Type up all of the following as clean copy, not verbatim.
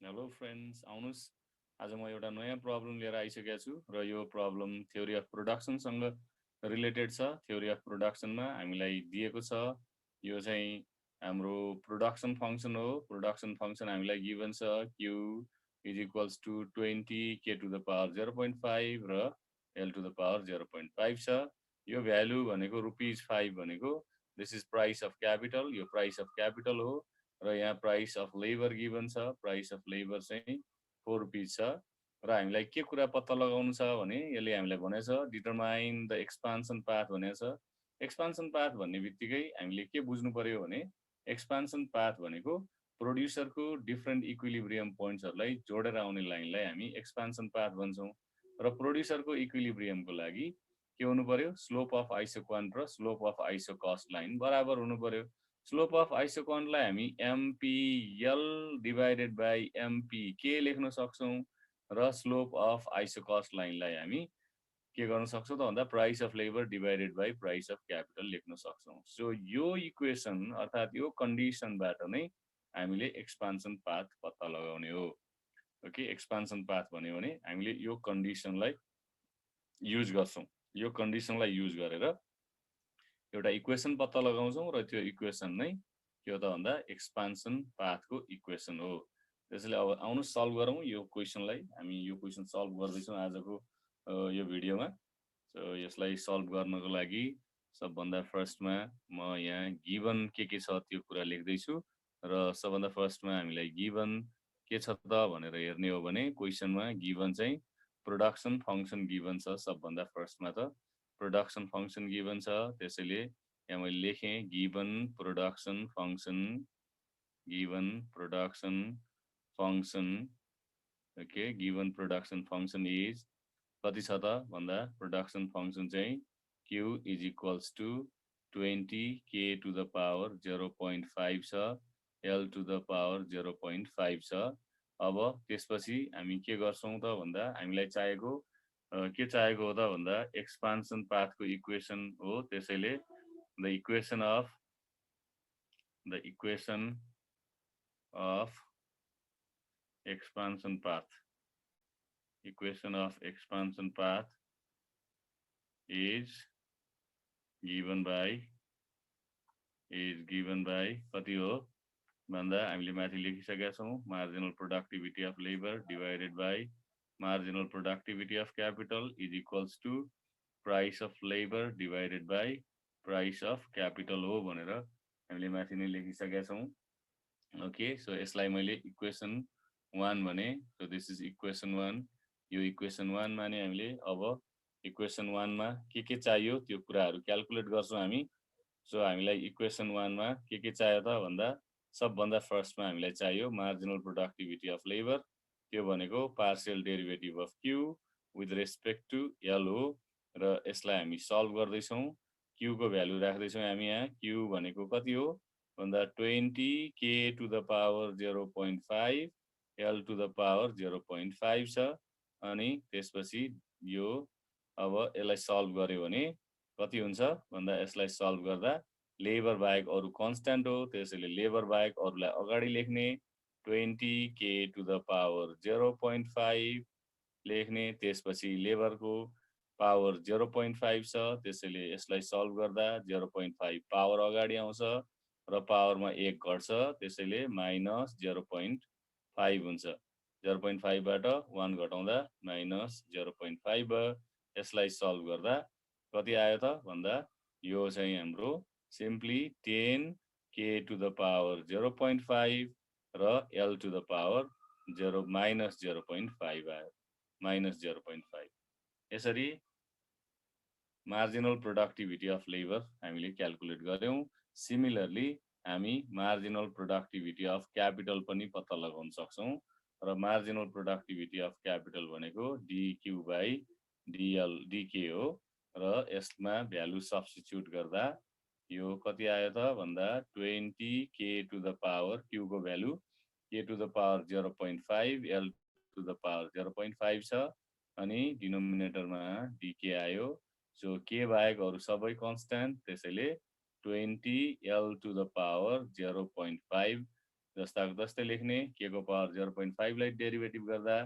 Hello friends, आउनुहोस् आज म एउटा नयाँ प्रब्लम लिएर आइसकेको छु र यो प्रब्लम थ्योरी अफ प्रोडक्सनसँग रिलेटेड छ। थ्योरी अफ प्रोडक्सनमा हामीलाई दिएको छ यो चाहिँ हाम्रो प्रोडक्सन फङ्सन हो। प्रोडक्सन फङ्सन हामीलाई गिभन छ Q is equals to 20 K to the power 0.5 र L टु द पावर 0.5 छ। यो भ्यालु भनेको रुपिस 5 भनेको this is price of capital, यो प्राइस अफ क्यापिटल हो। र यहाँ प्राइस अफ लेबर गिभन छ, प्राइस अफ लेबर चाहिँ 4 रुपिस छ। र हामीलाई के कुरा पत्ता लगाउनु छ भने यसले हामीलाई भनेछ डिटरमाइन द एक्सपान्सन पाथ भनेछ। एक्सपान्सन पाथ भन्ने बित्तिकै हामीले के बुझ्नु पर्यो भने एक्सपान्सन पाथ भनेको प्रोड्युसरको डिफ्रेन्ट इक्विलिब्रियम पोइन्ट्सहरूलाई जोडेर आउने लाइनलाई हामी एक्सपान्सन पाथ भन्छौँ। र प्रोड्युसरको इक्विलिब्रियमको लागि के हुनु पर्यो, स्लोप अफ आइसोक्वान्ट र स्लोप अफ आइसोकस्ट लाइन बराबर हुनु पर्यो। स्लोप अफ आइसोक्वान्टलाई हामी एमपिएल डिभाइडेड बाई एमपिके लेख्न सक्छौँ र स्लोप अफ आइसोकस्ट लाइनलाई हामी के गर्न सक्छौँ त भन्दा price of labour divided by price of capital लेख्न सक्छौँ। सो यो इक्वेसन अर्थात् यो कन्डिसनबाट नै हामीले एक्सपान्सन पाथ पत्ता लगाउने हो। ओके, एक्सपान्सन पाथ भन्यो भने हामीले यो कन्डिसनलाई युज गर्छौँ। यो कन्डिसनलाई युज गरेर एउटा इक्वेसन पत्ता लगाउँछौँ र त्यो इक्वेसन नै के हो त भन्दा एक्सपान्सन पाथको इक्वेसन हो। त्यसैले अब आउनु सल्भ गरौँ यो क्वेसनलाई। हामी यो क्वेसन सल्भ गर्दैछौँ आजको यो भिडियोमा। सो यसलाई सल्भ गर्नको लागि सबभन्दा फर्स्टमा म यहाँ गिभन के छ त्यो कुरा लेख्दैछु र सबभन्दा फर्स्टमा हामीलाई गिभन के छ त भनेर हेर्ने हो भने क्वेसनमा गिभन चाहिँ प्रोडक्सन फङ्सन गिभन छ। सबभन्दा फर्स्टमा त प्रोडक्सन फङ्सन गिभन छ, त्यसैले यहाँ मैले लेखेँ given production function okay. Given production function is कति छ त भन्दा प्रोडक्सन फङ्सन चाहिँ Q is equals to 20 K to the power 0.5 छ, L टु द पावर 0.5 छ। अब त्यसपछि हामी के गर्छौँ त भन्दा हामीलाई चाहिएको के चाहिएको हो त भन्दा एक्सपान्सन पाथको इक्वेसन हो। त्यसैले the equation of expansion path is given by कति हो भन्दा हामीले माथि लेखिसकेका छौँ marginal productivity of labour divided by marginal productivity of capital is equals to price of labour divided by price of capital हो भनेर हामीले माथि नै लेखिसकेका छौँ। ओके, सो यसलाई मैले इक्वेसन 1 भने। So this is equation 1। यो इक्वेसन 1 माने हामीले अब इक्वेसन 1 मा के चाहियो त्यो कुराहरू क्याल्कुलेट गर्छौँ हामी। सो हामीलाई इक्वेसन 1 मा के चाहियो त भन्दा सबभन्दा फर्स्टमा हामीलाई चाहियो मार्जिनल प्रोडक्टिभिटी अफ लेबर, त्यो भनेको partial derivative of Q with respect to L हो। र यसलाई हामी सल्भ गर्दैछौँ। Q को भ्यालु राख्दैछौँ हामी यहाँ। Q भनेको कति हो भन्दा 20 K to the power 0.5 L to the power 0.5 छ। अनि त्यसपछि यो अब यसलाई सल्भ गर्यो भने कति हुन्छ भन्दा यसलाई सल्भ गर्दा लेबर बाहेक अरू कन्स्ट्यान्ट हो, त्यसैले लेबर बाहेक अरूलाई अगाडि लेख्ने 20 K टु द पावर 0.5 लेख्ने, त्यसपछि लेबरको पावर 0.5 छ, त्यसैले यसलाई सल्भ गर्दा 0.5 पावर अगाडि आउँछ र पावरमा 1 घट्छ, त्यसैले माइनस 0.5 हुन्छ। 0.5 बाट 1 घटाउँदा माइनस 0.5 भयो। यसलाई सल्भ गर्दा कति आयो त भन्दा यो चाहिँ हाम्रो simply 10 K to the power 0.5 र L to the power minus 0.5 आयो, माइनस 0.5। यसरी मार्जिनल प्रोडक्टिभिटी अफ लेबर हामीले क्याल्कुलेट गर्यौँ। सिमिलरली हामी मार्जिनल प्रोडक्टिभिटी अफ क्यापिटल पनि पत्ता लगाउन सक्छौँ र मार्जिनल प्रोडक्टिभिटी अफ क्यापिटल भनेको DQ बाई DK हो र यसमा भ्यालु सब्स्टिट्युट गर्दा यो कति आयो त भन्दा 20 K to the power Q को value K to the power 0.5 L to the power 0.5 छ अनि डिनोमिनेटरमा DK आयो। सो K बाहेक अरू सबै कन्स्ट्यान्ट, त्यसैले 20 L टु द पावर 0.5 जस्ताको तस्तै लेख्ने, k को पावर 0.5 लाई डेरिभेटिभ गर्दा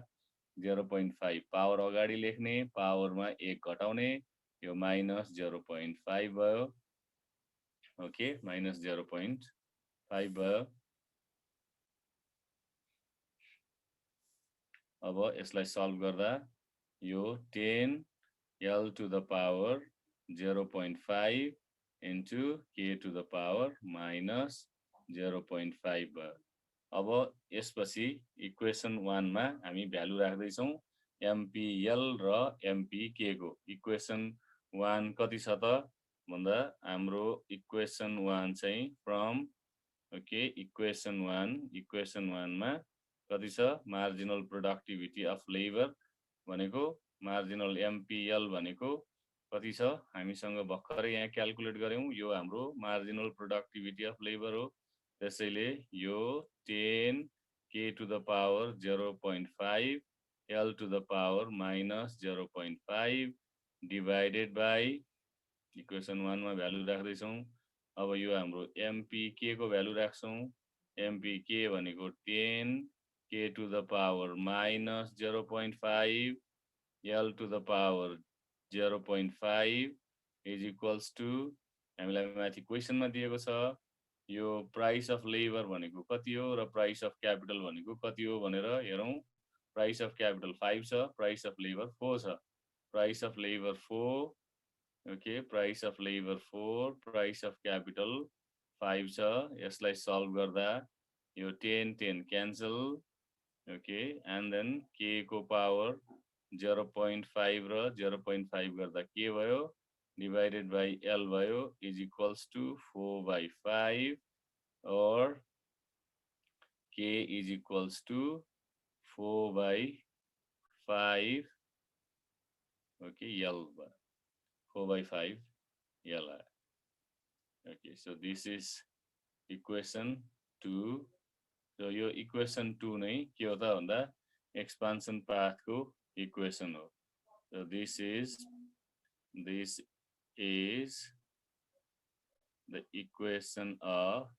0.5 पावर अगाडि लेख्ने, पावरमा 1 घटाउने, यो माइनस 0.5 भयो। ओके, माइनस 0.5 भयो। अब यसलाई सल्भ गर्दा यो 10 L to the power 0.5 into k to the power minus 0.5 भयो। अब यसपछि इक्वेसन 1 मा हामी भ्यालु राख्दै छौं MPL र MPK को। इक्वेसन 1 कति छ त भन्दा हाम्रो इक्वेसन 1 चाहिँ फ्रम ओके इक्वेसन 1 मा कति छ मार्जिनल प्रोडक्टिभिटी अफ लेबर भनेको मार्जिनल MPL भनेको कति छ हामीसँग भर्खरै यहाँ क्याल्कुलेट गर्यौं यो हाम्रो मार्जिनल प्रोडक्टिभिटी अफ लेबर हो। त्यसैले यो 10 k to the power 0.5 L to the power minus 0.5 divided by equation 1 मा भ्यालु राख्दै छौं। अब यो हाम्रो MPK को भ्यालु राख्छौं। MPK भनेको 10 k to the power minus 0.5 L to the power 0.5 is equals to हामीलाई माथि क्वेशनमा दिएको छ यो प्राइस अफ लेबर भनेको कति हो र प्राइस अफ क्यापिटल भनेको कति हो भनेर हेरौं। प्राइस अफ क्यापिटल 5 छ, प्राइस अफ लेबर 4 छ। Price of labour 4 okay, price of labour 4, price of capital 5 छ। यसलाई सल्भ गर्दा यो 10 10 cancel okay and then k को पावर 0.5 र 0.5 गर्दा के भयो डिवाइडेड बाइ L भयो इज इक्वल्स टु 4/5 और k is equals to 4/5 okay L 4/5 L. Okay, so this is equation 2. So यो equation 2 नै के हो त भन्दा expansion path को equation हो। So this is the equation of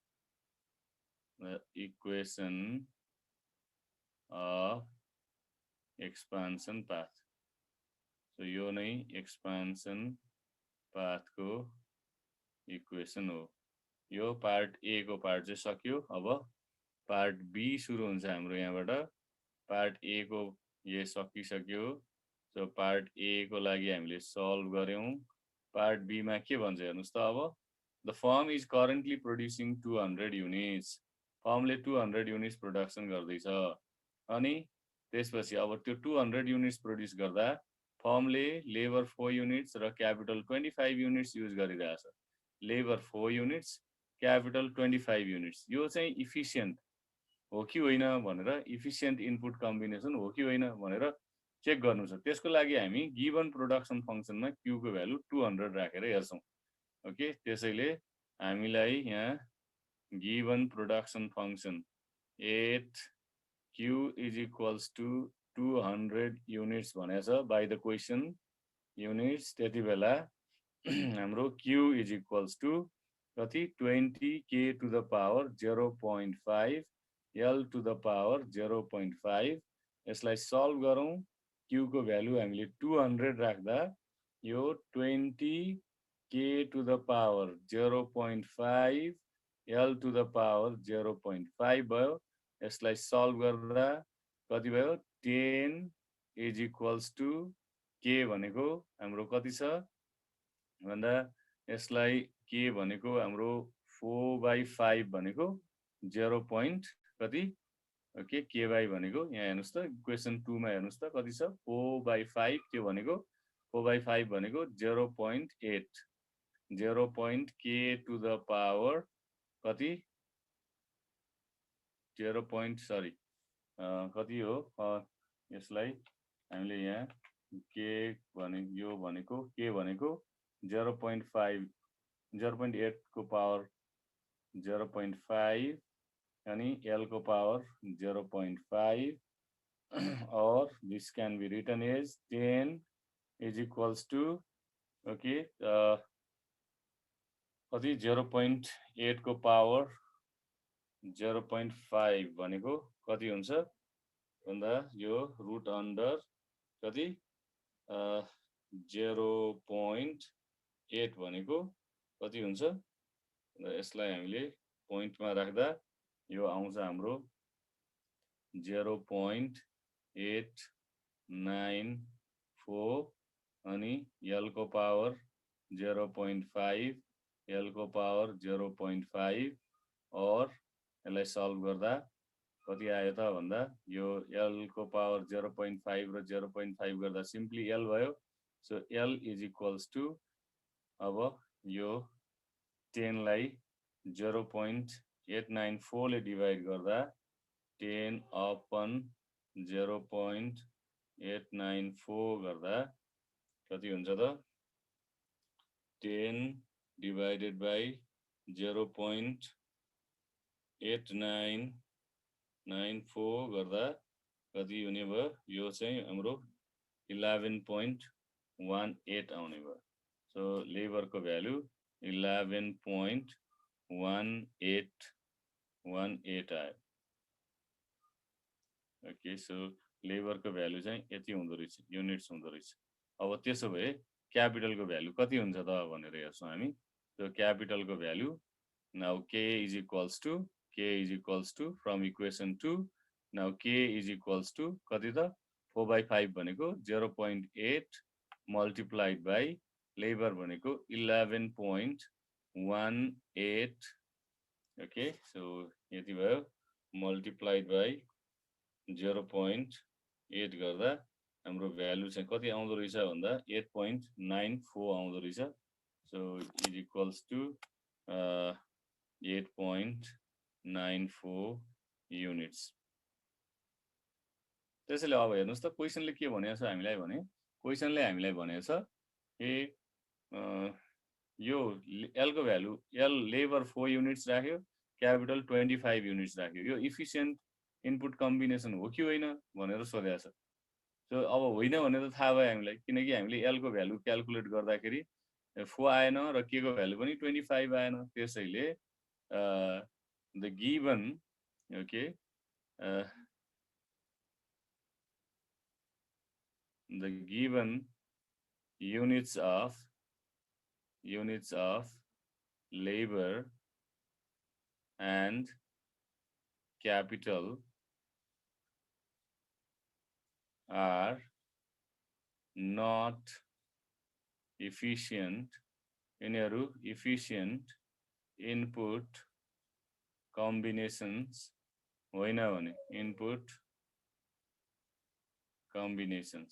expansion path. So यो नै expansion path को इक्वेसन हो। यो पार्ट ए को पार्ट चाहिँ सक्यो। अब पार्ट बी सुरु हुन्छ हाम्रो यहाँबाट। पार्ट ए को ये सकिसक्यो। सो पार्ट ए को लागि हामीले सल्भ गर्यौं। पार्ट बी मा के भन्छ हेर्नुस् त। अब the firm is currently producing 200 units. फर्मले 200 युनिट्स प्रोडक्सन गर्दैछ। अनि त्यसपछि अब त्यो 200 युनिट्स प्रोड्युस गर्दा फर्मले लेबर 4 युनिट्स र क्यापिटल 25 युनिट्स युज गरिरहेछ। Labour 4 units, capital 25 units. यो चाहिँ इफिसिएन्ट हो कि होइन भनेर, इफिसिएन्ट इनपुट कम्बिनेसन हो कि होइन भनेर चेक गर्नु छ। त्यसको लागि हामी गिवन प्रोडक्सन फंक्सनमा q को भ्यालु 200 राखेर हेर्छौं। ओके, त्यसैले हामीलाई यहाँ given production function 8 q is equals to 200 units भनेछ बाइ द क्वेशन युनिट्स। त्यति बेला हाम्रो q इज इक्वल्स टु कति 20 k to the power 0.5 L to the power 0.5। यसलाई सल्भ गरौं। q को भ्यालु हामीले 200 राख्दा यो 20 k to the power 0.5 L to the power 0.5 भयो। यसलाई सल्भ गर्दा कति भयो 10 इज इक्वल्स टु k भनेको हाम्रो कति छ भन्दा यसलाई k भनेको हाम्रो 4/5 भनेको 0. कति ओके k बाइ भनेको यहाँ हेर्नुस् त इक्वेसन 2 मा हेर्नुस् त कति छ 4/5 त्यो भनेको 4/5 भनेको 0.8 0.k टु द पावर कति 0. कति हो यसलाई हामीले यहाँ k भनेको यो भनेको k भनेको 0.5 0.8 को पावर 0.5 यानी L को पावर 0.5 और this can be written as 10 is equals to okay कति 0.8 को पावर 0.5 भनेको कति हुन्छ भन्दा यो रुट अन्डर कति 0.8 भनेको कति हुन्छ यसलाई हामीले पोइन्टमा राख्दा यो आउँछ हाम्रो 0.894 अनि l को पावर 0.5 l को पावर 0.5 और यसलाई सल्भ गर्दा कति आयो त भन्दा यो l को पावर 0.5 र 0.5 गर्दा सिम्पली l भयो so l is equals to अब यो 10 लाई 0.894 ले डिवाइड गर्दा 10 अपन 0.894 गर्दा कति हुन्छ त 10 डिवाइडेड बाइ 0.894 गर्दा कति हुने भयो यो चाहिँ हाम्रो 11.18 आउने भयो सो लेबरको भ्यालु 11.18 आयो ओके सो लेबरको भ्यालु चाहिँ यति हुँदो रहेछ युनिट्स हुँदो रहेछ अब त्यसो भए क्यापिटलको भ्यालु कति हुन्छ त भनेर हेर्छौँ हामी सो क्यापिटलको value now k is equals to from equation 2 now k is equals to कति त 4/5 भनेको 0.8 मल्टिप्लाइड बाइ लेबर भनेको 11.18 ओके सो यति भयो मल्टिप्लाइड बाइ 0.8 गर्दा हाम्रो भ्यालु चाहिँ कति आउँदो रहेछ भन्दा 8.94 आउँदो रहेछ so is equals to 8.94 units त्यसैले अब हेर्नुस् त क्वेशनले के भनेको छ हामीलाई भने क्वेशनले हामीलाई भनेको छ कि यो l को भ्यालु l लेबर 4 युनिट्स राख्यो क्यापिटल 25 युनिट्स राख्यो यो इफिसिएन्ट इनपुट कम्बिनेसन हो कि होइन भनेर सोधेको छ सो अब होइन भनेर थाहा भयो हामीलाई किनकि हामीले l को भ्यालु क्याल्कुलेट गर्दाखेरि 4 आएन र k को भ्यालु पनि 25 आएन त्यसैले the given okay the given units of labor and capital are not efficient efficient input combinations होइन भने input combination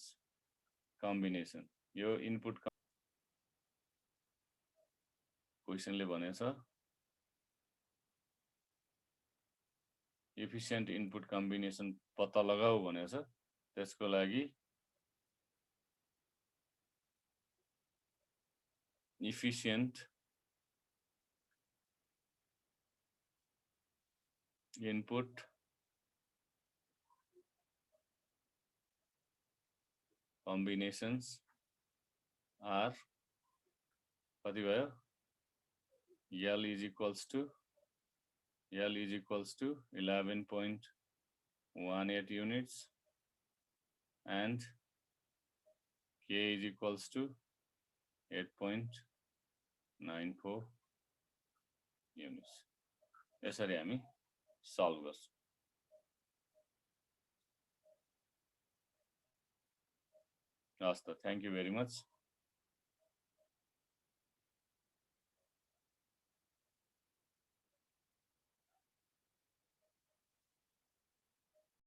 यो इनपुट क्वेशनले भनेको छ एफिसिएन्ट इनपुट कम्बिनेसन पत्ता लगाऊ भनेको छ त्यसको लागि एफिसिएन्ट इनपुट combinations are कति भयो l is equals to 11.18 units and k is equals to 8.94 units यसरी हामी सल्भ गर्छौं हस् त थ्यांक यू भेरी मच